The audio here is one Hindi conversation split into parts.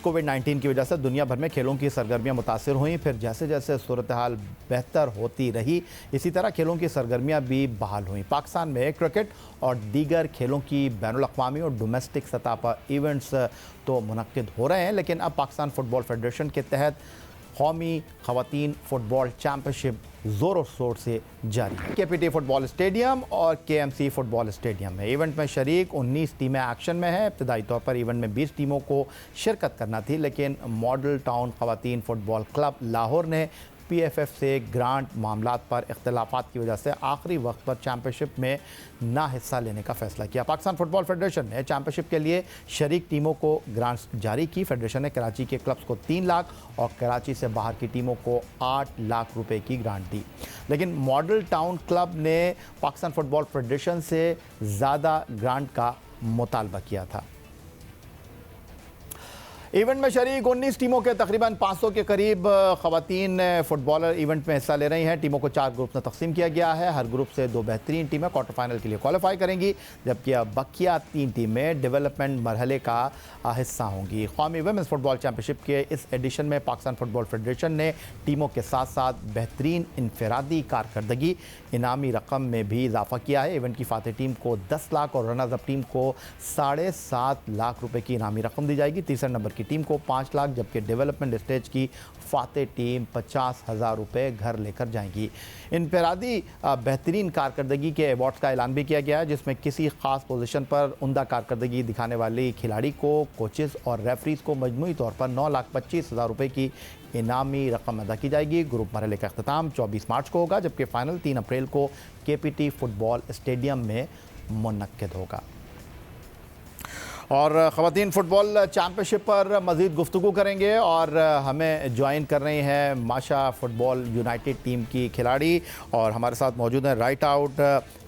कोविड-19 की वजह से दुनिया भर में खेलों की सरगर्मियां मुतासिर हुई। फिर जैसे जैसे सूरत हाल बेहतर होती रही, इसी तरह खेलों की सरगर्मियां भी बहाल हुई। पाकिस्तान में क्रिकेट और दीगर खेलों की बैनुल-अक़वामी और डोमेस्टिक सतह पर इवेंट्स तो मुनक्किद हो रहे हैं, लेकिन अब पाकिस्तान फ़ुटबॉल फेडरेशन के तहत कौमी ख़वातीन फ़ुटबॉल चैम्पियनशिप ज़ोर और शोर से जारी है। KPT फुटबॉल स्टेडियम और KMC फुटबॉल स्टेडियम में इवेंट में शरीक 19 टीमें एक्शन में हैं। इब्तदाई तौर पर इवेंट में 20 टीमों को शिरकत करना थी, लेकिन मॉडल टाउन ख़वातीन फुटबॉल क्लब लाहौर ने PFF से ग्रांट मामलात पर इख्तलाफात की वजह से आखिरी वक्त पर चैम्पियनशिप में ना हिस्सा लेने का फैसला किया। पाकिस्तान फुटबॉल फेडरेशन ने चैम्पियनशिप के लिए शरीक टीमों को ग्रांट्स जारी की। फेडरेशन ने कराची के क्लब्स को 3 लाख और कराची से बाहर की टीमों को 8 लाख रुपए की ग्रांट दी, लेकिन मॉडल टाउन क्लब ने पाकिस्तान फुटबॉल फेडरेशन से ज़्यादा ग्रांट का मुतालबा किया था। इवेंट में शरीक 19 टीमों के तकरीबन 500 के करीब ख़वातीन फ़ुटबॉलर इवेंट में हिस्सा ले रही हैं। टीमों को 4 ग्रुप में तकसीम किया गया है। हर ग्रुप से 2 बेहतरीन टीमें क्वार्टर फाइनल के लिए क्वालिफाई करेंगी, जबकि अब बकिया 3 टीमें डेवलपमेंट मरहले का हिस्सा होंगी। कौमी वुमेन्स फ़ुटबॉल चैम्पियनशिप के इस एडिशन में पाकिस्तान फ़ुटबॉल फेडरेशन ने टीमों के साथ साथ बेहतरीन इनफरादी कारकर्दगी इनामी रकम में भी इजाफा किया है। इवेंट की फ़ातह टीम को 10 लाख और रनर्स अप टीम को 7.5 लाख रुपए की इनामी रकम दी जाएगी। तीसरे नंबर की टीम को 5 लाख, जबकि डेवलपमेंट स्टेज की फातेह टीम 50,000 रुपये घर लेकर जाएंगी। इनफरादी बेहतरीन कारकर्दगी के अवार्ड्स का ऐलान भी किया गया है, जिसमें किसी खास पोजीशन पर उम्दा कारकर्दगी दिखाने वाली खिलाड़ी को, कोचेस और रेफरीज को मजमूई तौर पर 9,25,000 रुपये की इनामी रकम अदा की जाएगी। ग्रुप मरहले का अख्ताम 24 मार्च को होगा, जबकि फ़ाइनल 3 अप्रैल को KPT फुटबॉल स्टेडियम में मुनक्किद होगा। और ख़वातीन फ़ुटबॉल चैम्पियनशिप पर मज़ीद गुफ्तगू करेंगे और हमें ज्वाइन कर रही हैं माशा फ़ुटबॉल यूनाइटेड टीम की खिलाड़ी और हमारे साथ मौजूद हैं राइट आउट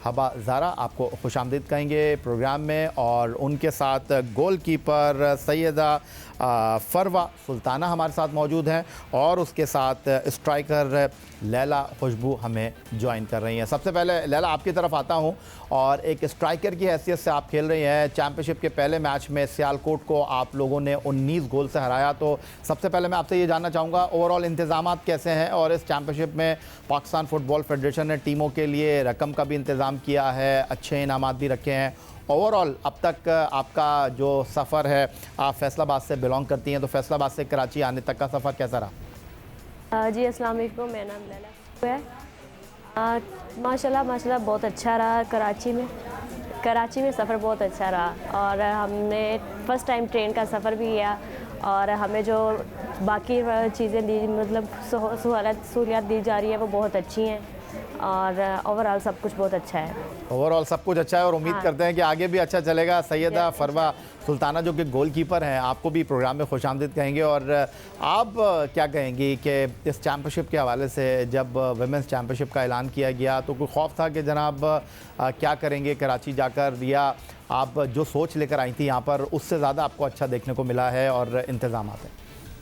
हबा ज़ारा। आपको खुशामदीद कहेंगे प्रोग्राम में, और उनके साथ गोल कीपर सैयदा फ़रवा सुल्ताना हमारे साथ मौजूद हैं, और उसके साथ स्ट्राइकर लैला खुशबू हमें ज्वाइन कर रही हैं। सबसे पहले लैला आपकी तरफ आता हूं, और एक स्ट्राइकर की हैसियत से आप खेल रही हैं। चैम्पियनशिप के पहले मैच में सियालकोट को आप लोगों ने 19 गोल से हराया, तो सबसे पहले मैं आपसे ये जानना चाहूँगा ओवरऑल इंतज़ामात कैसे हैं, और इस चैम्पियनशिप में पाकिस्तान फ़ुटबॉल फेडरेशन ने टीमों के लिए रकम का भी इंतज़ाम किया है, अच्छे इनामात भी रखे हैं। ओवरऑल अब तक आपका जो सफ़र है, आप फैसलाबाद से बिलोंग करती हैं, तो फैसलाबाद से कराची आने तक का सफ़र कैसा रहा? जी अस्सलाम वालेकुम, मेरा नाम लैला है। माशाल्लाह बहुत अच्छा रहा। कराची में सफ़र बहुत अच्छा रहा, और हमने फ़र्स्ट टाइम ट्रेन का सफ़र भी किया, और हमें जो बाकी चीज़ें दी, मतलब सहूलियत दी जा रही है वो बहुत अच्छी हैं, और ओवरऑल सब कुछ बहुत अच्छा है। ओवरऑल सब कुछ अच्छा है, और उम्मीद करते हैं कि आगे भी अच्छा चलेगा। सैयदा फ़रवा सुल्ताना जो कि गोल कीपर हैं, आपको भी प्रोग्राम में खुशामदीद कहेंगे, और आप क्या कहेंगी कि इस चैम्पियनशिप के हवाले से जब वुमेंस चैम्पियनशिप का ऐलान किया गया तो कोई खौफ था कि जनाब क्या करेंगे कराची जाकर, या आप जो सोच लेकर आई थी यहाँ पर उससे ज़्यादा आपको अच्छा देखने को मिला है और इंतज़ामात हैं?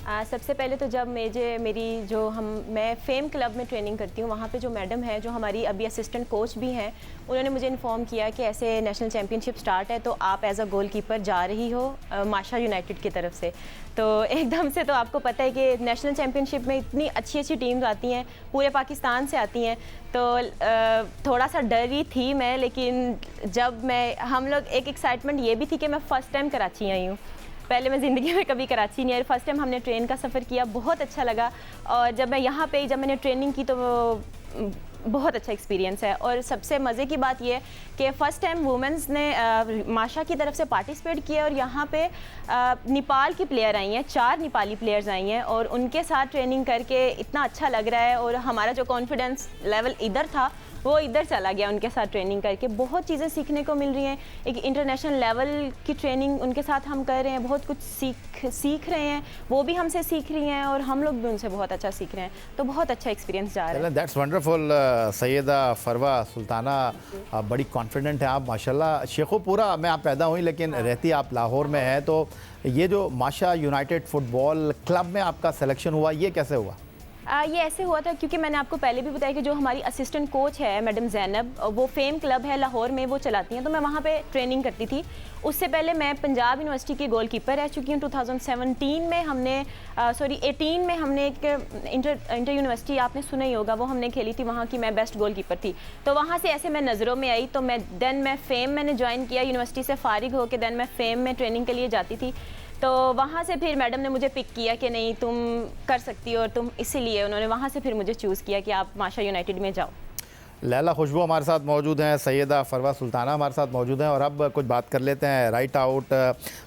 सबसे पहले तो जब मैं फेम क्लब में ट्रेनिंग करती हूँ, वहाँ पे जो मैडम है, जो हमारी अभी असिस्टेंट कोच भी हैं, उन्होंने मुझे इन्फॉर्म किया कि ऐसे नेशनल चैम्पियनशिप स्टार्ट है, तो आप एज अ गोल कीपर जा रही हो माशा यूनाइटेड की तरफ से। तो एकदम से तो आपको पता है कि नेशनल चैम्पियनशिप में इतनी अच्छी अच्छी टीम्स आती हैं, पूरे पाकिस्तान से आती हैं, तो थोड़ा सा डरी थी मैं, लेकिन जब हम लोग एक एक्साइटमेंट ये भी थी कि मैं फ़र्स्ट टाइम कराची आई हूँ। पहले मैं ज़िंदगी में कभी कराची नहीं आई, फ़र्स्ट टाइम हमने ट्रेन का सफ़र किया, बहुत अच्छा लगा। और जब मैं यहाँ पे जब मैंने ट्रेनिंग की तो बहुत अच्छा एक्सपीरियंस है। और सबसे मज़े की बात यह कि फ़र्स्ट टाइम वुमेंस ने माशा की तरफ से पार्टिसिपेट किया, और यहाँ पे नेपाल की प्लेयर आई हैं, 4 नेपाली प्लेयर्स आई हैं, और उनके साथ ट्रेनिंग करके इतना अच्छा लग रहा है, और हमारा जो कॉन्फिडेंस लेवल इधर था वो इधर चला गया। उनके साथ ट्रेनिंग करके बहुत चीज़ें सीखने को मिल रही हैं। एक इंटरनेशनल लेवल की ट्रेनिंग उनके साथ हम कर रहे हैं, बहुत कुछ सीख रहे हैं, वो भी हमसे सीख रही हैं, और हम लोग भी उनसे बहुत अच्छा सीख रहे हैं, तो बहुत अच्छा एक्सपीरियंस जा रहा है। That's wonderful. सैयदा फ़रवा सुल्ताना, बड़ी कॉन्फिडेंट हैं आप माशाल्लाह। शेखोपुरा में आप पैदा हुई, लेकिन रहती आप लाहौर में हैं, तो ये जो माशा यूनाइटेड फ़ुटबॉल क्लब में आपका सिलेक्शन हुआ, ये कैसे हुआ? ये ऐसे हुआ था क्योंकि मैंने आपको पहले भी बताया कि जो हमारी असिस्टेंट कोच है मैडम जैनब, वो फेम क्लब है लाहौर में, वो चलाती हैं, तो मैं वहाँ पे ट्रेनिंग करती थी। उससे पहले मैं पंजाब यूनिवर्सिटी की गोलकीपर रह चुकी हूँ। 2017 में हमने 18 में हमने एक इंटर यूनिवर्सिटी, आपने सुना ही होगा, वो हमने खेली थी, वहाँ की मैं बेस्ट गोलकीपर थी। तो वहाँ से ऐसे मैं नज़रों में आई, तो मैं फेम मैंने ज्वाइन किया, यूनिवर्सिटी से फारिग होकर देन मैं फेम में ट्रेनिंग के लिए जाती थी। तो वहाँ से फिर मैडम ने मुझे पिक किया कि नहीं तुम कर सकती हो, और तुम इसीलिए उन्होंने वहाँ से फिर मुझे चूज़ किया कि आप माशा यूनाइटेड में जाओ। लैला खुशबू हमारे साथ मौजूद हैं, सैयदा फरवा सुल्ताना हमारे साथ मौजूद हैं, और अब कुछ बात कर लेते हैं राइट आउट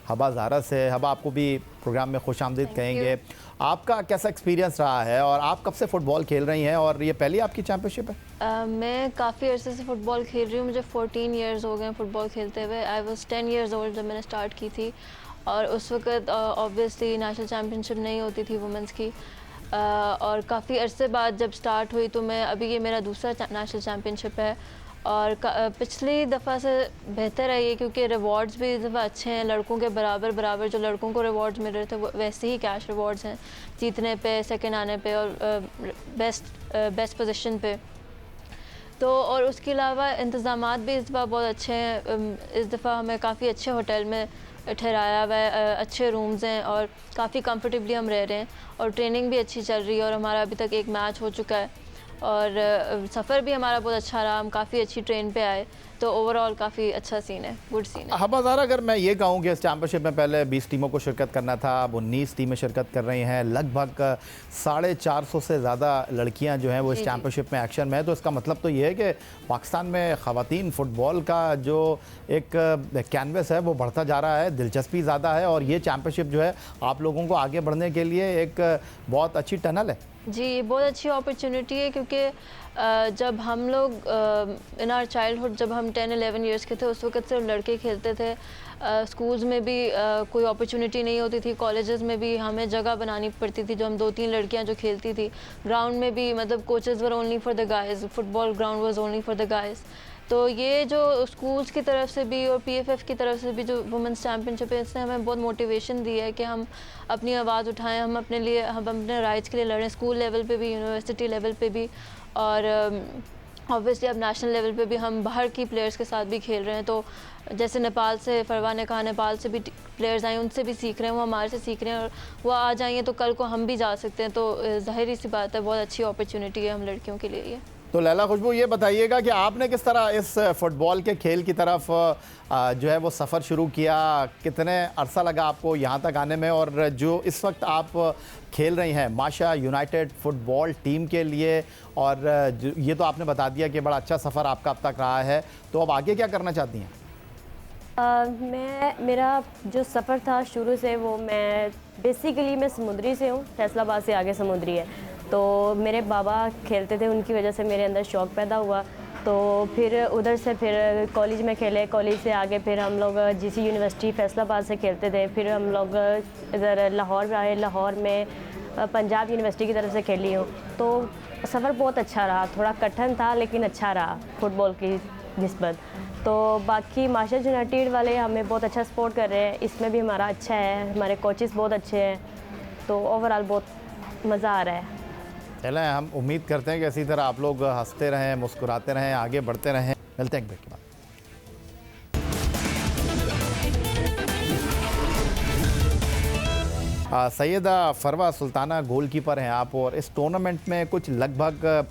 हबा ज़ारा से। हबा, आपको भी प्रोग्राम में खुशामदीद कहेंगे। आपका कैसा एक्सपीरियंस रहा है और आप कब से फ़ुटबॉल खेल रही हैं और ये पहली आपकी चैम्पियनशिप है? मैं काफ़ी अर्से से फ़ुटबॉल खेल रही हूँ। मुझे 14 इयर्स हो गए फ़ुटबॉल खेलते हुए। आई वाज 10 इयर्स ओल्ड जब मैंने स्टार्ट की थी, और उस वक्त ऑब्वियसली नेशनल चैम्पियनशिप नहीं होती थी वुमेंस की, और काफ़ी अरसे बाद जब स्टार्ट हुई तो मैं अभी ये मेरा दूसरा नेशनल चैम्पियनशिप है, और पिछली दफ़ा से बेहतर है ये, क्योंकि रिवॉर्ड्स भी इस दफ़ा अच्छे हैं, लड़कों के बराबर जो लड़कों को रिवॉर्ड्स मिल रहे थे वो वैसे ही कैश रिवॉर्ड्स हैं, जीतने पे, सेकंड आने पे और बेस्ट पोजीशन पे। तो और उसके अलावा इंतज़ामात भी इस दफ़ा बहुत अच्छे हैं। इस दफ़ा हमें काफ़ी अच्छे होटल में ठहराया हुआ है, अच्छे रूम्स हैं और काफ़ी कंफर्टेबली हम रह रहे हैं, और ट्रेनिंग भी अच्छी चल रही है, और हमारा अभी तक एक मैच हो चुका है, और सफ़र भी हमारा बहुत अच्छा रहा। हम काफ़ी अच्छी ट्रेन पे आए, तो ओवरऑल काफ़ी अच्छा सीन है, गुड सीन है। हबा ज़ारा, अगर मैं ये कहूँ कि इस चैम्पियनशिप में पहले 20 टीमों को शिरकत करना था, अब 19 टीमें शिरकत कर रही हैं, लगभग 450 से ज़्यादा लड़कियां जो हैं वो इस चैम्पियनशिप में एक्शन में है, तो इसका मतलब तो ये है कि पाकिस्तान में ख़वातीन फ़ुटबॉल का जो एक कैनवस है वो बढ़ता जा रहा है, दिलचस्पी ज़्यादा है, और ये चैम्पियनशिप जो है आप लोगों को आगे बढ़ने के लिए एक बहुत अच्छी टनल है। जी, ये बहुत अच्छी अपॉर्चुनिटी है, क्योंकि जब हम लोग इन आवर चाइल्डहुड, जब हम 10-11 इयर्स के थे, उस वक्त सिर्फ लड़के खेलते थे। स्कूल्स में भी कोई अपॉर्चुनिटी नहीं होती थी, कॉलेजेस में भी हमें जगह बनानी पड़ती थी, जो हम 2-3 लड़कियां जो खेलती थी। ग्राउंड में भी मतलब coaches were only for the guys, football ground was only for the guys. तो ये जो स्कूल्स की तरफ से भी और PFF की तरफ से भी जो वुमेंस चैम्पियनशिप है, इसने हमें बहुत मोटिवेशन दी है कि हम अपनी आवाज़ उठाएं, हम अपने राइट्स के लिए लड़ें, स्कूल लेवल पे भी, यूनिवर्सिटी लेवल पे भी, और ऑब्वियसली अब नेशनल लेवल पे भी हम बाहर की प्लेयर्स के साथ भी खेल रहे हैं। तो जैसे नेपाल से फरवा ने कहा, नेपाल से भी प्लेयर्स आए, उनसे भी सीख रहे हैं, वो हमारे से सीख रहे हैं, और वो आ जाएंगे तो कल को हम भी जा सकते हैं। तो ज़ाहिर सी बात है, बहुत अच्छी अपॉर्चुनिटी है हम लड़कियों के लिए ये। तो लैला खुशबू, ये बताइएगा कि आपने किस तरह इस फुटबॉल के खेल की तरफ जो है वो सफ़र शुरू किया, कितने अरसा लगा आपको यहाँ तक आने में, और जो इस वक्त आप खेल रही हैं माशा यूनाइटेड फुटबॉल टीम के लिए, और ये तो आपने बता दिया कि बड़ा अच्छा सफ़र आपका अब तक रहा है, तो अब आगे क्या करना चाहती हैं? मेरा जो सफ़र था शुरू से, वो मैं बेसिकली मैं समुद्री से हूँ, फैसलाबाद से आगे समुद्री है, तो मेरे बाबा खेलते थे, उनकी वजह से मेरे अंदर शौक़ पैदा हुआ। तो फिर उधर से फिर कॉलेज में खेले, कॉलेज से आगे फिर हम लोग GC यूनिवर्सिटी फैसलाबाद से खेलते थे, फिर हम लोग इधर लाहौर में आए, लाहौर में पंजाब यूनिवर्सिटी की तरफ से खेली हूँ। तो सफ़र बहुत अच्छा रहा, थोड़ा कठिन था लेकिन अच्छा रहा फुटबॉल की निस्बत। तो बाकी माशा यूनाइटेड वाले हमें बहुत अच्छा सपोर्ट कर रहे हैं, इसमें भी हमारा अच्छा है, हमारे कोचेस बहुत अच्छे हैं, तो ओवरऑल बहुत मज़ा आ रहा है। चलें, हम उम्मीद करते हैं कि इसी तरह आप लोग हंसते रहें, मुस्कुराते रहें, आगे बढ़ते रहें। मिलते हैं एक ब्रेक के बाद। सैयदा फरवा सुल्ताना गोलकीपर हैं आप, और इस टूर्नामेंट में कुछ लगभग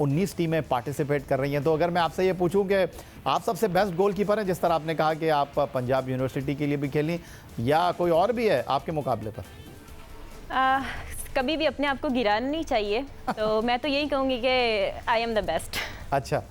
19 टीमें पार्टिसिपेट कर रही हैं। तो अगर मैं आपसे ये पूछूं कि आप सबसे बेस्ट गोलकीपर हैं, जिस तरह आपने कहा कि आप पंजाब यूनिवर्सिटी के लिए भी खेली, या कोई और भी है आपके मुकाबले पर? कभी भी अपने आप को गिराना नहीं चाहिए, तो मैं तो यही कहूँगी कि आई एम द बेस्ट। अच्छा।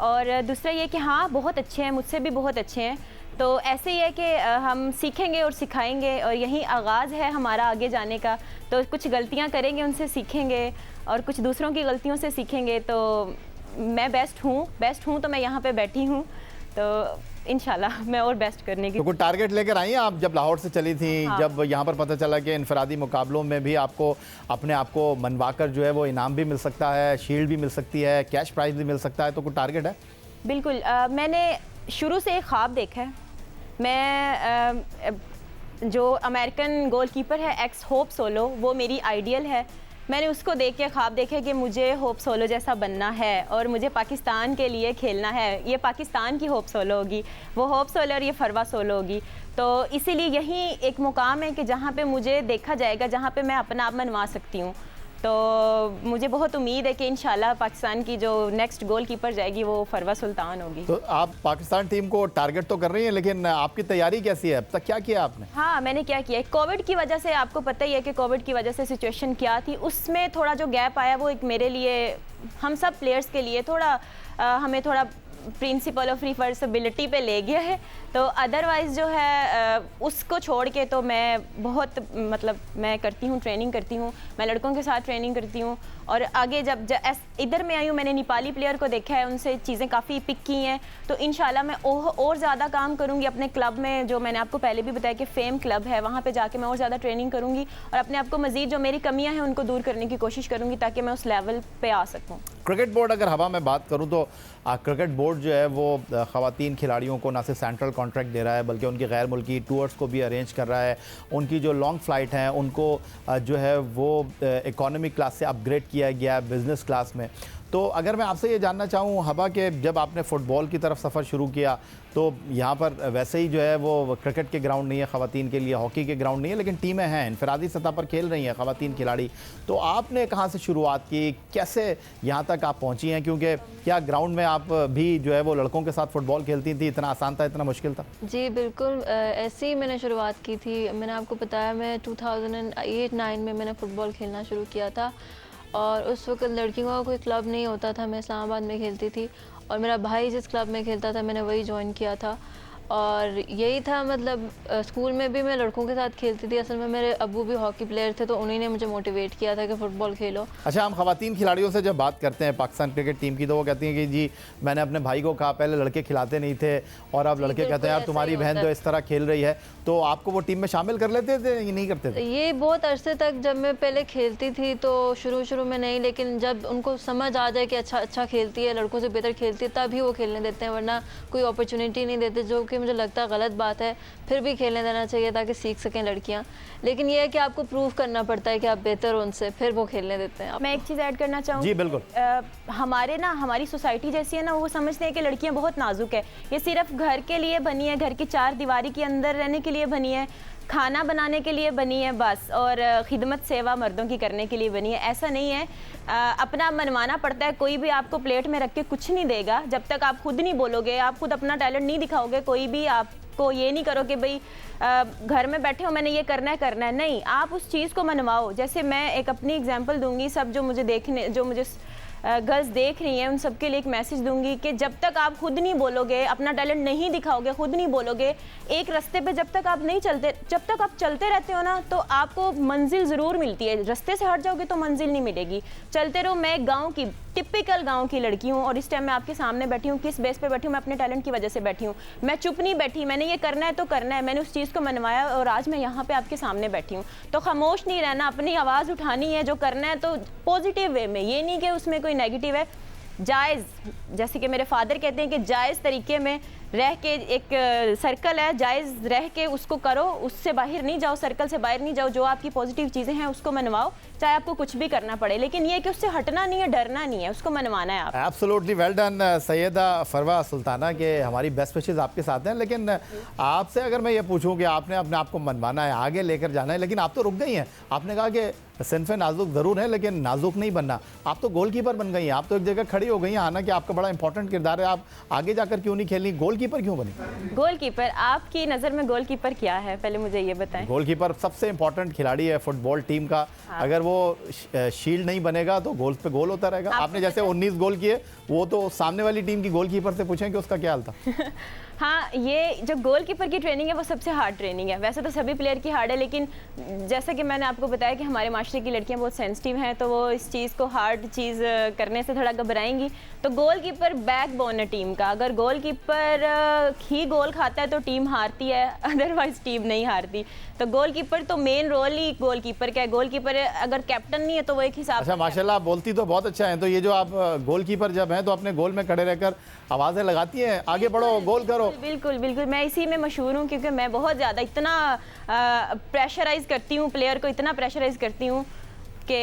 और दूसरा ये कि हाँ, बहुत अच्छे हैं, मुझसे भी बहुत अच्छे हैं, तो ऐसे ही है कि हम सीखेंगे और सिखाएंगे, और यही आगाज़ है हमारा आगे जाने का। तो कुछ गलतियाँ करेंगे, उनसे सीखेंगे, और कुछ दूसरों की गलतियों से सीखेंगे। तो मैं बेस्ट हूँ तो मैं यहाँ पे बैठी हूँ, तो इंशाल्लाह मैं और बेस्ट करने की। तो कुछ टारगेट लेकर आई हैं आप जब लाहौर से चली थी? हाँ। जब यहाँ पर पता चला कि इनफरादी मुकाबलों में भी आपको अपने आप को मनवाकर जो है वो इनाम भी मिल सकता है, शील्ड भी मिल सकती है, कैश प्राइज़ भी मिल सकता है, तो कुछ टारगेट है? बिल्कुल, मैंने शुरू से एक ख्वाब देखा है। मैं जो अमेरिकन गोलकीपर है एक्स होप सोलो, वो मेरी आइडियल है। मैंने उसको देख के ख्वाब देखे कि मुझे होप सोलो जैसा बनना है और मुझे पाकिस्तान के लिए खेलना है। ये पाकिस्तान की होप सोलो होगी, वो होप सोलो और ये फरवा सोलो होगी। तो इसीलिए यही एक मुकाम है कि जहाँ पे मुझे देखा जाएगा, जहाँ पे मैं अपना आप मनवा सकती हूँ। तो मुझे बहुत उम्मीद है कि इंशाल्लाह पाकिस्तान की जो नेक्स्ट गोल कीपर जाएगी वो फरवा सुल्तान होगी। तो आप पाकिस्तान टीम को टारगेट तो कर रही हैं, लेकिन आपकी तैयारी कैसी है? अब तक क्या किया आपने? हाँ, मैंने क्या किया, कोविड की वजह से आपको पता ही है कि कोविड की वजह से सिचुएशन क्या थी, उसमें थोड़ा जो गैप आया वो एक मेरे लिए, हम सब प्लेयर्स के लिए थोड़ा हमें थोड़ा प्रिंसिपल ऑफ रिवर्सिबिलिटी पे ले गया है। तो अदरवाइज़ जो है उसको छोड़ के तो मैं बहुत मतलब मैं करती हूँ, ट्रेनिंग करती हूँ, मैं लड़कों के साथ ट्रेनिंग करती हूँ। और आगे जब इधर मैं आई हूँ, मैंने नेपाली प्लेयर को देखा है, उनसे चीज़ें काफ़ी पिक की हैं। तो इंशाल्लाह मैं और ज़्यादा काम करूँगी अपने क्लब में, जो मैंने आपको पहले भी बताया कि फेम क्लब है, वहाँ पर जाके मैं और ज़्यादा ट्रेनिंग करूँगी और अपने आप को मज़ीद जो मेरी कमियाँ हैं उनको दूर करने की कोशिश करूँगी ताकि मैं उस लेवल पर आ सकूँ। क्रिकेट बोर्ड अगर हवा में बात करूं तो क्रिकेट बोर्ड जो है वो ख़वातीन खिलाड़ियों को ना सिर्फ सेंट्रल कॉन्ट्रैक्ट दे रहा है बल्कि उनकी गैर मुल्की टूर्स को भी अरेंज कर रहा है। उनकी जो लॉन्ग फ़्लाइट हैं उनको जो है वो इकोनॉमी क्लास से अपग्रेड किया गया है बिज़नेस क्लास में। तो अगर मैं आपसे ये जानना चाहूँ हबा कि जब आपने फ़ुटबॉल की तरफ सफ़र शुरू किया तो यहाँ पर वैसे ही जो है वो क्रिकेट के ग्राउंड नहीं है ख़वातीन के लिए, हॉकी के ग्राउंड नहीं है, लेकिन टीमें हैं, इनफरादी सतह पर खेल रही हैं ख़वातीन खिलाड़ी। तो आपने कहाँ से शुरुआत की, कैसे यहाँ तक आप पहुँची हैं? क्योंकि क्या ग्राउंड में आप भी जो है वो लड़कों के साथ फ़ुटबॉल खेलती थी? इतना आसान था, इतना मुश्किल था? जी बिल्कुल, ऐसे ही मैंने शुरुआत की थी। मैंने आपको बताया मैं 2008-9 में मैंने फ़ुटबॉल खेलना शुरू किया था और उस वक्त लड़कियों का कोई क्लब नहीं होता था। मैं इस्लामाबाद में खेलती थी और मेरा भाई जिस क्लब में खेलता था मैंने वही ज्वाइन किया था और यही था। मतलब स्कूल में भी मैं लड़कों के साथ खेलती थी। असल में मेरे अब्बू भी हॉकी प्लेयर थे तो उन्हीं ने मुझे मोटिवेट किया था कि फ़ुटबॉल खेलो। अच्छा, हम ख़वातीन खिलाड़ियों से जब बात करते हैं पाकिस्तान क्रिकेट टीम की तो वो कहती हैं कि जी मैंने अपने भाई को कहा, पहले लड़के खिलाते नहीं थे और अब लड़के कहते हैं यार तुम्हारी बहन तो इस तरह खेल रही है। तो आपको वो टीम में शामिल कर लेते थे या नहीं करते थे? ये बहुत अरसे तक जब मैं पहले खेलती थी तो शुरू में नहीं, लेकिन जब उनको समझ आ जाए कि अच्छा खेलती है, लड़कों से बेहतर खेलती है, तभी वो खेलने देते हैं, वरना कोई अपॉर्चुनिटी नहीं देते, जो कि मुझे लगता है गलत बात है। फिर भी खेलने देना चाहिए ताकि सीख सकें लड़कियां, लेकिन ये है कि आपको प्रूव करना पड़ता है कि आप बेहतर हो उनसे, फिर वो खेलने देते हैं। मैं एक चीज़ ऐड करना चाहूँगी। जी बिल्कुल। हमारी सोसाइटी जैसी है ना, वो समझते हैं कि लड़कियां बहुत नाजुक है, ये सिर्फ घर के लिए बनी है, घर की चार दीवारी के अंदर रहने के लिए बनी है, खाना बनाने के लिए बनी है बस, और खिदमत सेवा मर्दों की करने के लिए बनी है। ऐसा नहीं है, अपना मनवाना पड़ता है। कोई भी आपको प्लेट में रख के कुछ नहीं देगा जब तक आप खुद नहीं बोलोगे, आप खुद अपना टैलेंट नहीं दिखाओगे। कोई भी आपको ये नहीं करो कि भाई घर में बैठे हो मैंने ये करना है, नहीं, आप उस चीज़ को मनवाओ। जैसे मैं एक अपनी एग्जांपल दूंगी, सब जो मुझे गर्ल्स देख रही हैं उन सबके लिए एक मैसेज दूंगी कि जब तक आप खुद नहीं बोलोगे, अपना टैलेंट नहीं दिखाओगे, खुद नहीं बोलोगे, एक रास्ते पे जब तक आप चलते रहते हो ना, तो आपको मंजिल ज़रूर मिलती है। रास्ते से हट जाओगे तो मंजिल नहीं मिलेगी। चलते रहो। मैं टिपिकल गांव की लड़की हूँ और इस टाइम मैं आपके सामने बैठी हूँ। किस बेस पे बैठी हूँ? मैं अपने टैलेंट की वजह से बैठी हूँ। मैं चुप नहीं बैठी, मैंने ये करना है तो करना है, मैंने उस चीज़ को मनवाया और आज मैं यहाँ पे आपके सामने बैठी हूँ। तो खामोश नहीं रहना, अपनी आवाज़ उठानी है, जो करना है तो पॉजिटिव वे में, ये नहीं कि उसमें कोई नेगेटिव है। जायज़, जैसे कि मेरे फादर कहते हैं कि जायज़ तरीके में रह के, एक सर्कल है, जायज़ रह के उसको करो, उससे बाहर नहीं जाओ, सर्कल से बाहर नहीं जाओ। जो आपकी पॉजिटिव चीज़ें हैं उसको मनवाओ, चाहे आपको कुछ भी करना पड़े, लेकिन ये कि उससे हटना नहीं है, डरना नहीं है, उसको मनवाना है आप। एब्सोल्युटली वेल डन सैयदा फरवा सुल्ताना के हमारी बेस्ट विशेस आपके साथ हैं। लेकिन आपसे अगर मैं ये पूछूं कि आपने अपने आप को मनवाना है, आगे लेकर जाना है, लेकिन आप तो रुक गई हैं। आपने कहा कि सिनफ़े नाजुक ज़रूर है लेकिन नाजुक नहीं बनना। आप तो गोलकीपर बन गई हैं, आप तो एक जगह खड़ी हो गई हैं। हालांकि आपका बड़ा इंपॉर्टेंट किरदार है, आप आगे जाकर क्यों नहीं खेली? गोलकीपर क्यों बनी? गोलकीपर, आपकी नज़र में गोलकीपर क्या है, पहले मुझे ये बताएं। गोलकीपर सबसे इंपॉर्टेंट खिलाड़ी है फुटबॉल टीम का। हाँ। अगर वो शील्ड नहीं बनेगा तो गोल पे गोल होता रहेगा। आपने जैसे 19 गोल किए, वो तो सामने वाली टीम की गोलकीपर से पूछें कि उसका क्या हाल था। हाँ, ये जो गोलकीपर की ट्रेनिंग है वो सबसे हार्ड ट्रेनिंग है। वैसे तो सभी प्लेयर की हार्ड है, लेकिन जैसा कि मैंने आपको बताया कि हमारे माशरे की लड़कियां बहुत सेंसिटिव हैं, तो वो इस चीज़ को हार्ड चीज़ करने से थोड़ा घबराएंगी। तो गोलकीपर बैकबोन है टीम का। अगर गोलकीपर ही गोल खाता है तो टीम हारती है, अदरवाइज टीम नहीं हारती। तो गोलकीपर तो मेन रोल ही गोलकीपर का है। गोलकीपर अगर कैप्टन नहीं है तो वो एक हिसाब। अच्छा, माशाल्लाह आप बोलती तो बहुत अच्छा है। तो ये जो आप गोलकीपर जब हैं तो अपने गोल में खड़े रहकर आवाज़ें लगाती हैं, आगे बढ़ो, गोल करो। बिल्कुल बिल्कुल, मैं इसी में मशहूर हूँ क्योंकि मैं बहुत ज़्यादा इतना प्रेशराइज़ करती हूँ प्लेयर को, इतना प्रेशराइज़ करती हूँ कि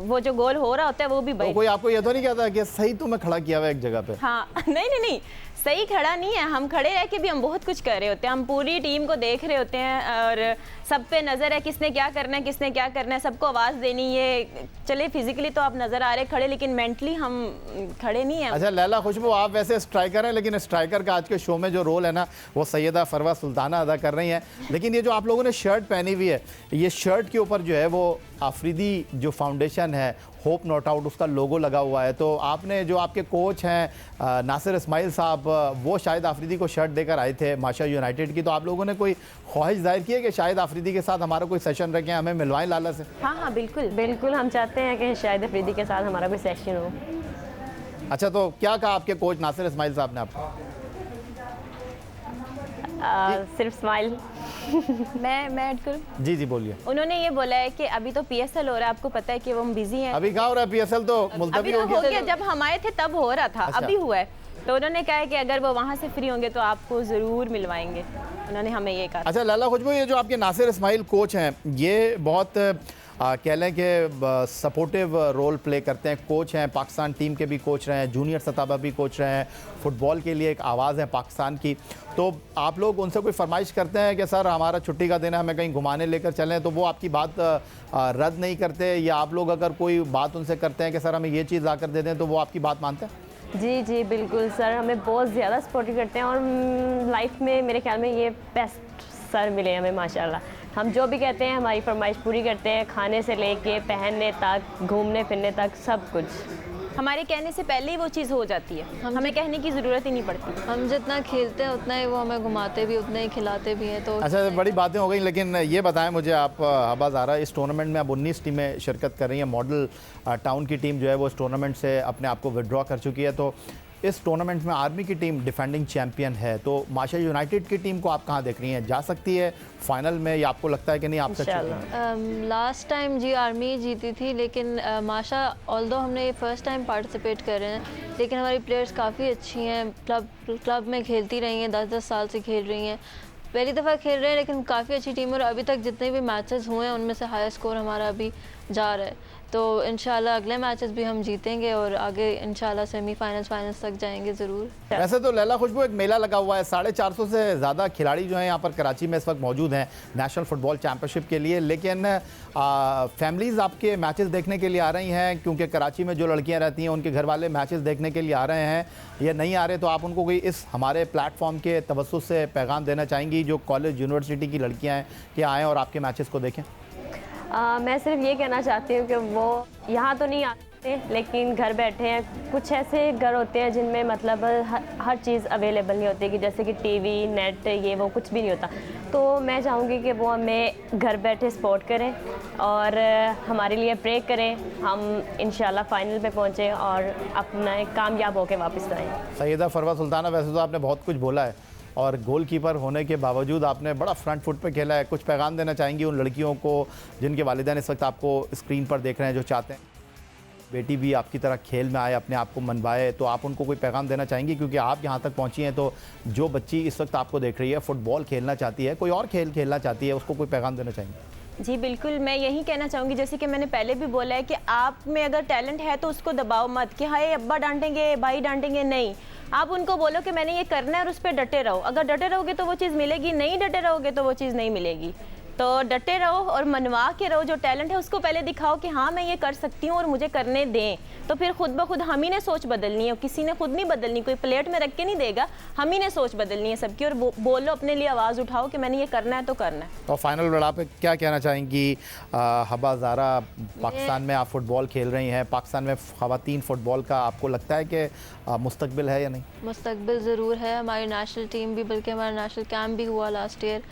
वो जो गोल हो रहा होता है वो भी तो कोई आपको ये तो नहीं कहता कि सही तो मैं खड़ा किया हुआ एक जगह पे? हाँ नहीं, सही खड़ा नहीं है, हम खड़े रह के भी हम बहुत कुछ कर रहे होते हैं, हम पूरी टीम को देख रहे होते हैं और सब पे नज़र है किसने क्या करना है, किसने क्या करना है, सबको आवाज़ देनी। ये चले फिजिकली तो आप नज़र आ रहे खड़े, लेकिन मेंटली हम खड़े नहीं हैं। अच्छा लैला खुशबू, आप वैसे स्ट्राइकर हैं, लेकिन स्ट्राइकर का आज के शो में जो रोल है ना वो सैयदा फरवा सुल्ताना अदा कर रही हैं। लेकिन ये जो आप लोगों ने शर्ट पहनी हुई है, ये शर्ट के ऊपर जो है वो आफरीदी जो फाउंडेशन है होप नॉट आउट, उसका लोगो लगा हुआ है। तो आपने जो आपके कोच हैं नासिर इस्माइल साहब, वो शाहिद आफरीदी को शर्ट देकर आए थे माशा यूनाइटेड की, तो आप लोगों ने कोई ख्वाहिश जाहिर की है कि शाहिद आफरीदी के साथ हमारा कोई सेशन रखें, हमें मिलवाएं लाला से? हाँ बिल्कुल हम चाहते हैं कि शाहिद अफरीदी के साथ हमारा कोई सेशन हो। अच्छा, तो क्या कहा आपके कोच नासिर इस्माइल साहब ने आपको? सिर्फ स्माइल। मैं ऐड करूँ? जी बोलिए। उन्होंने ये बोला है कि अभी तो PSL हो रहा है, आपको पता है कि वो हम बिजी हैं। अभी कहा हो रहा है PSL तो मुलतवी हो गया, जब हम आए थे तब हो रहा था। अच्छा। अभी हुआ है, तो उन्होंने कहा है कि अगर वो वहाँ से फ्री होंगे तो आपको ज़रूर मिलवाएंगे, उन्होंने हमें ये कहा। अच्छा लैला खुशबू, ये जो आपके नासिर इस्माइल कोच हैं, ये बहुत कह लें कि सपोर्टिव रोल प्ले करते हैं, कोच हैं, पाकिस्तान टीम के भी कोच रहे हैं, जूनियर सतह पर भी कोच रहे हैं, फुटबॉल के लिए एक आवाज़ है पाकिस्तान की। तो आप लोग उनसे कोई फरमाइश करते हैं कि सर हमारा छुट्टी का दिन है, हमें कहीं घुमाने लेकर चलें, तो वो आपकी बात रद्द नहीं करते? या आप लोग अगर कोई बात उनसे करते हैं कि सर हमें ये चीज़ ला कर दे दें, तो वो आपकी बात मानते हैं? जी बिल्कुल सर, हमें बहुत ज़्यादा सपोर्ट करते हैं और लाइफ में मेरे ख्याल में ये बेस्ट सर मिले हमें माशाल्लाह। हम जो भी कहते हैं हमारी फरमाइश पूरी करते हैं, खाने से लेके पहनने तक, घूमने फिरने तक, सब कुछ। हमारे कहने से पहले ही वो चीज़ हो जाती है, हमें कहने की ज़रूरत ही नहीं पड़ती। हम जितना खेलते हैं उतना ही वो हमें घुमाते भी, उतना ही खिलाते भी हैं। तो अच्छा, बड़ी बातें हो गई, लेकिन ये बताएं मुझे आप हबा ज़ारा, इस टूर्नामेंट में अब 19 टीमें शिरकत कर रही हैं। मॉडल टाउन की टीम जो है वो इस टूर्नामेंट से अपने आप को विड्रॉ कर चुकी है। तो इस टूर्नामेंट में आर्मी की टीम डिफेंडिंग चैंपियन है, तो माशा यूनाइटेड की टीम को आप कहाँ देख रही हैं? जा सकती है फाइनल में, या आपको लगता है कि नहीं आप सच? लास्ट टाइम जी आर्मी जीती थी, लेकिन माशा ऑल्दो हमने ये फर्स्ट टाइम पार्टिसिपेट कर रहे हैं, लेकिन हमारी प्लेयर्स काफ़ी अच्छी हैं, क्लब में खेलती रही हैं, 10-10 साल से खेल रही हैं, पहली दफ़ा खेल रहे हैं, लेकिन काफ़ी अच्छी टीम है। और अभी तक जितने भी मैचेस हुए हैं उनमें से हाई स्कोर हमारा अभी जा रहा है। तो इंशाल्लाह अगले मैचेस भी हम जीतेंगे और आगे इंशाल्लाह सेमीफाइनल्स तक जाएंगे ज़रूर। वैसे तो लैला खुशबू, एक मेला लगा हुआ है, 450 से ज़्यादा खिलाड़ी जो हैं यहाँ पर कराची में इस वक्त मौजूद हैं नेशनल फुटबॉल चैम्पियनशिप के लिए। लेकिन फैमिलीज़ आपके मैचेस देखने के लिए आ रही हैं, क्योंकि कराची में जो लड़कियाँ रहती हैं उनके घर वाले मैचेस देखने के लिए आ रहे हैं, या नहीं आ रहे? तो आप उनको कोई इस हमारे प्लेटफॉर्म के तवज्जुह से पैगाम देना चाहेंगी जो कॉलेज यूनिवर्सिटी की लड़कियाँ हैं कि आएँ और आपके मैचेस को देखें? मैं सिर्फ ये कहना चाहती हूँ कि वो यहाँ तो नहीं आते, लेकिन घर बैठे हैं। कुछ ऐसे घर होते हैं जिनमें मतलब हर चीज़ अवेलेबल नहीं होती, कि जैसे कि टीवी, नेट, ये वो कुछ भी नहीं होता। तो मैं चाहूँगी कि वो हमें घर बैठे सपोर्ट करें और हमारे लिए प्रे करें, हम इंशाल्लाह फाइनल पे पहुँचें और अपना कामयाब होकर वापस आएँ। सैयदा फरवा सुल्ताना, वैसे तो आपने बहुत कुछ बोला है और गोलकीपर होने के बावजूद आपने बड़ा फ्रंट फुट पे खेला है, कुछ पैगाम देना चाहेंगी उन लड़कियों को जिनके वालिदैन इस वक्त आपको स्क्रीन पर देख रहे हैं, जो चाहते हैं बेटी भी आपकी तरह खेल में आए, अपने आप को मनवाए? तो आप उनको कोई पैगाम देना चाहेंगी? क्योंकि आप यहाँ तक पहुँची हैं, तो जो बच्ची इस वक्त आपको देख रही है, फुटबॉल खेलना चाहती है, कोई और खेल खेलना चाहती है, उसको कोई पैगाम देना चाहेंगी? जी बिल्कुल, मैं यही कहना चाहूँगी, जैसे कि मैंने पहले भी बोला है कि आप में अगर टैलेंट है तो उसको दबाओ मत कि हाय अब्बा डांटेंगे, भाई डांटेंगे, नहीं। आप उनको बोलो कि मैंने ये करना है और उस पर डटे रहो। अगर डटे रहोगे तो वो चीज़ मिलेगी, नहीं डटे रहोगे तो वो चीज़ नहीं मिलेगी। तो डटे रहो और मनवा के रहो, जो टैलेंट है उसको पहले दिखाओ कि हाँ मैं ये कर सकती हूँ और मुझे करने दें। तो फिर खुद ब खुद हम ही ने सोच बदलनी है, किसी ने खुद नहीं बदलनी, कोई प्लेट में रख के नहीं देगा, हम ही ने सोच बदलनी है सबकी। और बोलो, अपने लिए आवाज़ उठाओ कि मैंने ये करना है तो करना है। और फाइनल लड़ा पे क्या कहना चाहेंगी हबा ज़ारा? पाकिस्तान में आप फुटबॉल खेल रही हैं, पाकिस्तान में ख़वातीन फ़ुटबॉल का आपको लगता है कि मुस्तकबिल है या नहीं? मुस्तकबिल ज़रूर है, हमारी नेशनल टीम भी, बल्कि हमारा नेशनल कैंप भी हुआ लास्ट ईयर,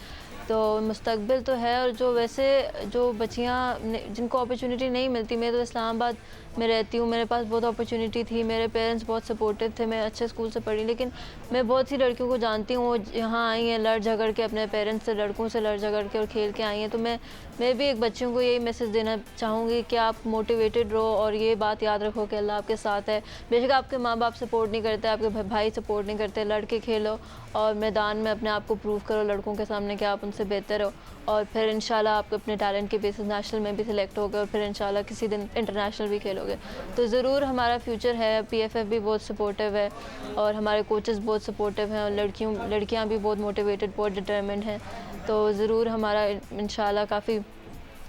तो मुस्तकबिल तो है। और जो वैसे जो बच्चियाँ जिनको अपॉर्चुनिटी नहीं मिलती, मैं तो इस्लामाबाद में रहती हूँ, मेरे पास बहुत अपॉर्चुनिटी थी, मेरे पेरेंट्स बहुत सपोर्टिव थे, मैं अच्छे स्कूल से पढ़ी, लेकिन मैं बहुत सी लड़कियों को जानती हूँ वो यहाँ आई हैं लड़ झगड़ के, अपने पेरेंट्स से, लड़कों से लड़ झगड़ के और खेल के आई हैं। तो मैं भी एक बच्चों को यही मैसेज देना चाहूँगी कि आप मोटिवेटेड रहो और ये बात याद रखो कि अल्लाह आपके साथ है। बेशक आपके माँ बाप सपोर्ट नहीं करते, आपके भाई सपोर्ट नहीं करते, लड़ के खेलो और मैदान में अपने आप को प्रूव करो लड़कों के सामने कि आप उनसे उनसे बेहतर हो, और फिर इंशाल्लाह आप अपने टैलेंट के बेसिस नेशनल में भी सिलेक्ट होगे और फिर इंशाल्लाह किसी दिन इंटरनेशनल भी खेलोगे। तो ज़रूर हमारा फ्यूचर है, PFF भी बहुत सपोर्टिव है और हमारे कोचेस बहुत सपोर्टिव हैं, और लड़कियाँ भी बहुत मोटिवेटेड, बहुत डिटरमिन्ड हैं। तो ज़रूर हमारा इंशाल्लाह काफ़ी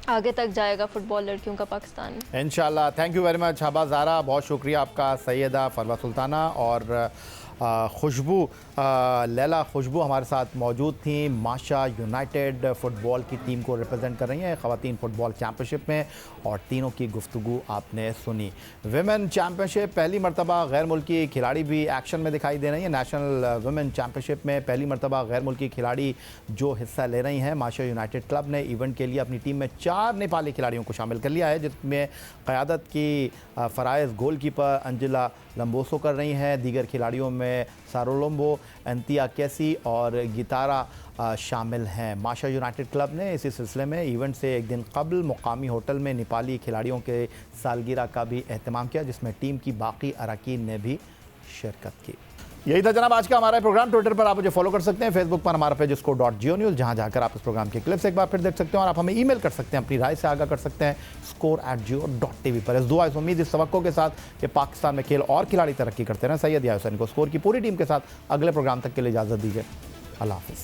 आगे तक जाएगा फ़ुटबॉल लड़कियों का पाकिस्तान में इंशाल्लाह। Thank you very much Shahbaz Zara, बहुत शुक्रिया आपका। सैयदा फरवा सुल्ताना और खुशबू लैला खुशबू हमारे साथ मौजूद थी। माशा यूनाइटेड फ़ुटबॉल की टीम को रिप्रेजेंट कर रही हैं ख़वातीन फ़ुटबॉल चैम्पियनशिप में, और तीनों की गुफ्तगू आपने सुनी। विमेन चैम्पियनशिप, पहली मरतबा गैर मुल्की खिलाड़ी भी एक्शन में दिखाई दे रही हैं। नेशनल विमेन चैम्पियनशिप में पहली मरतबा गैर मुल्की खिलाड़ी जो हिस्सा ले रही हैं। माशा यूनाइटेड क्लब ने इवेंट के लिए अपनी टीम में 4 नेपाली खिलाड़ियों को शामिल कर लिया है, जिसमें क़यादत की फ़राइज़ गोलकीपर अंजिला लम्बोसो कर रही हैं। दीगर खिलाड़ियों में सारोलोम्बो, एंतिया कैसी और गितारा शामिल हैं। माशा यूनाइटेड क्लब ने इसी सिलसिले में इवेंट से एक दिन कबल मुकामी होटल में नेपाली खिलाड़ियों के सालगिरह का भी एहतमाम किया, जिसमें टीम की बाकी अरकान ने भी शिरकत की। यही था जनाब आज का हमारा प्रोग्राम। ट्विटर पर आप मुझे फॉलो कर सकते हैं, फेसबुक पर हमारा पेज score.geo न्यूज़, जहां जाकर आप इस प्रोग्राम के क्लिप्स एक बार फिर देख सकते हैं, और आप हमें ईमेल कर सकते हैं, अपनी राय से आगाह कर सकते हैं score@geo.tv पर। इस दुआ, इस उम्मीद, इस तवक्को के साथ कि पाकिस्तान में खेल और खिलाड़ी तरक्की करते रहें। सैयद या हुसैन को स्कोर की पूरी टीम के साथ अगले प्रोग्राम तक के लिए इजाज़त दीजिए। अल्लाह हाफ़िज़।